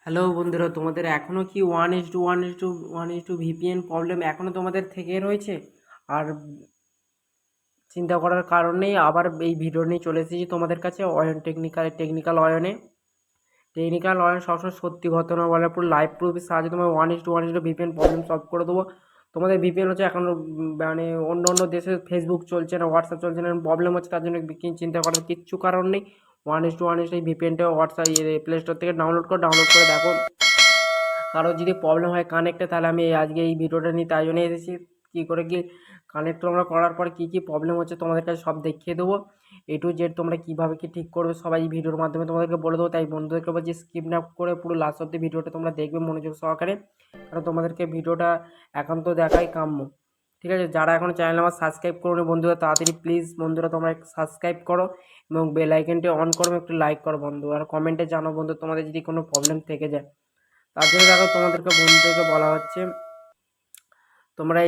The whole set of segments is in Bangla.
হ্যালো বন্ধুরা, তোমাদের এখনও কি one is to VPN problem এখনও তোমাদের থেকে রয়েছে? আর চিন্তা করার কারণ নেই, আবার এই ভিডিও নিয়ে চলে এসেছি তোমাদের কাছে। টেকনিক্যাল অয়ন সবসময় সত্যি ঘটনা বলার পর লাইভ প্রুফের সাহায্যে তোমার one is to VPN problem solve করে দেবো। তোমাদের ভিপিএন হচ্ছে এখন মানে অন্য অন্য দেশে ফেসবুক চলছে না, হোয়াটসঅ্যাপ চলছে না, প্রবলেম হচ্ছে, তার জন্য চিন্তা করার কিচ্ছু কারণ নেই। ওয়ান ইস টু এই ভিপিএনটা হোয়াটসঅ্যাপ প্লে স্টোর থেকে ডাউনলোড করে দেখো। কারো যদি প্রবলেম হয় কানেক্টে, তাহলে আমি আজকে এই ভিডিওটা নিয়ে তাই জন্য এসেছি। কী করে কি কানেক্ট তোমরা করার পর কী কী প্রবলেম হচ্ছে তোমাদের কাছে সব দেখিয়ে দেবো। A to Z তোমরা কীভাবে কী ঠিক করবে সবাই এই ভিডিওর মাধ্যমে তোমাদেরকে বলে দেবো। তাই বন্ধুদেরকে বলছি স্কিপ না করে পুরো লাস্ট অব্দি ভিডিওটা তোমরা দেখবে মনোযোগ সহকারে, কারণ তোমাদেরকে ভিডিওটা একান্ত দেখাই কাম্য। ঠিক আছে, যারা এখন চ্যানেল আমার সাবস্ক্রাইব করো বন্ধুরা, তাড়াতাড়ি প্লিজ বন্ধুরা তোমরা সাবস্ক্রাইব করো এবং বেল আইকনটি অন করো, একটু লাইক করো বন্ধু, আর কমেন্টে জানাও বন্ধু তোমাদের যদি কোনো প্রবলেম থেকে যায়। তার জন্য দেখো বন্ধুদেরকে বলা হচ্ছে তোমরা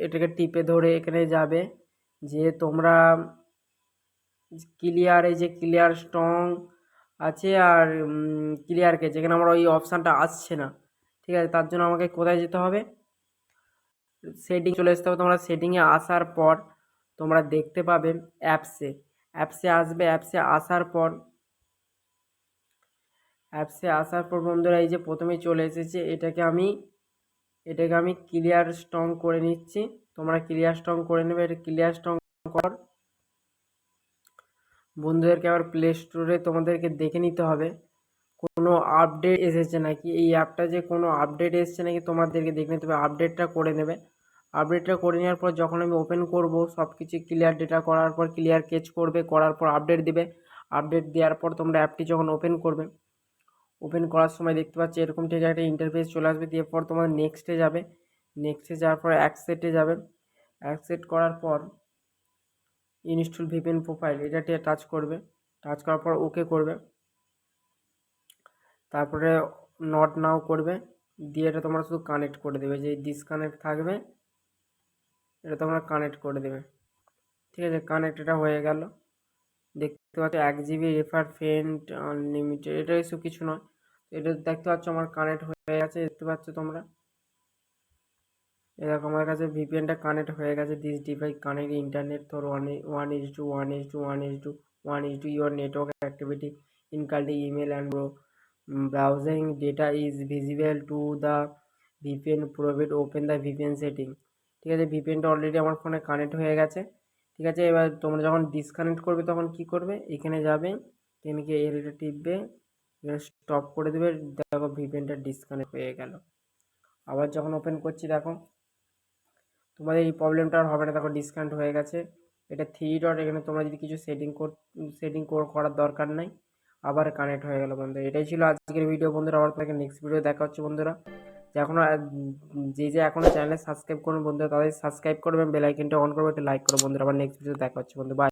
এটাকে টিপে ধরে এখানে যাবে, যে তোমরা এই যে ক্লিয়ার স্ট্রং আছে আর ক্লিয়ার কেস, এখানে আমার ওই অপশানটা আসছে না। ঠিক আছে, তার জন্য আমাকে কোথায় যেতে হবে? সেটিং চলে আসতে হবে। তোমরা সেটিংয়ে আসার পর তোমরা দেখতে পাবে অ্যাপসে আসার পর বন্ধুরা এই যে প্রথমেই চলে এসেছে, এটাকে আমি ক্লিয়ার স্ট্রং করে নিচ্ছি। তোমরা ক্লিয়ার স্ট্রং করে নেবে। এটা ক্লিয়ার স্ট্রং কর বন্ধুদেরকে আবার প্লে স্টোরে তোমাদেরকে দেখে নিতে হবে কোনো আপডেট এসেছে নাকি, এই অ্যাপটা যে কোনো আপডেট এসেছে নাকি তোমাদেরকে দেখে নিতে হবে। আপডেটটা করে নেবে। আপডেটটা করে নেওয়ার পর যখন আমি ওপেন করব, সব কিছু ক্লিয়ার ডেটা করার পর ক্লিয়ার কেচ করবে, করার পর আপডেট দিবে। আপডেট দেওয়ার পর তোমরা অ্যাপটি যখন ওপেন করবে, ওপেন করার সময় দেখতে পাচ্ছি এরকম ঠিক একটা ইন্টারফেস চলে আসবে। দিয়ে পর তোমার নেক্সটে যাবে। নেক্সটে যাওয়ার পর অ্যাকসেপ্টে যাবে। অ্যাকসেপ্ট করার পর ইনস্টল ভিপিএন প্রোফাইল এটাতে টাচ করবে। টাচ করার পর ওকে করবে, তারপরে নট নাও করবে। দিয়ে এটা তোমরা শুধু কানেক্ট করে দেবে, যে ডিসকানেক্ট থাকবে এটা তোমরা কানেক্ট করে দেবে। ঠিক আছে, কানেক্ট এটা হয়ে গেল। দেখতে পাচ্ছ 1 GB রেফার ফ্রেন্ড আনলিমিটেড, এটা এসব কিছু নয়। এটা দেখতে পাচ্ছ আমার কানেক্ট হয়ে গেছে, দেখতে পাচ্ছ তোমরা। এরকম আমার কাছে ভিপিএনটা কানেক্ট হয়ে গেছে। This device connect internet through one is to your network activity including email and browsing data is visible to the VPN provide open the VPN setting. ঠিক আছে, ভিপিএনটা অলরেডি আমার ফোনে কানেক্ট হয়ে গেছে। ঠিক আছে, এবার তোমরা যখন ডিসকানেক্ট করবে তখন কি করবে, এখানে যাবে, এখানে এরিটা টিপবে, এখানে স্টপ করে দেবে। দেখো ভিপিএনটা ডিসকানেক্ট হয়ে গেল। আবার যখন ওপেন করছি দেখো তোমাদের এই প্রবলেমটা আর হবে না। দেখো ডিসকানেক্ট হয়ে গেছে। এটা 3 ডট, এখানে তোমরা যদি কিছু সেটিং করার দরকার নাই, আবার কানেক্ট হয়ে গেল বন্ধুরা। এটাই ছিল আজকের ভিডিও বন্ধুরা। আবার তোমাকে নেক্সট ভিডিও দেখা হচ্ছে বন্ধুরা। যে এখনো যে এখনো চ্যানেলে সাবস্ক্রাইব করুন বন্ধুরা, তাদের সাবস্ক্রাইব করবেন, বেল আইকনটা অন করবে, একটা লাইক করো বন্ধুরা। আবার নেক্সট ভিডিও দেখা হচ্ছে বন্ধু, বাই।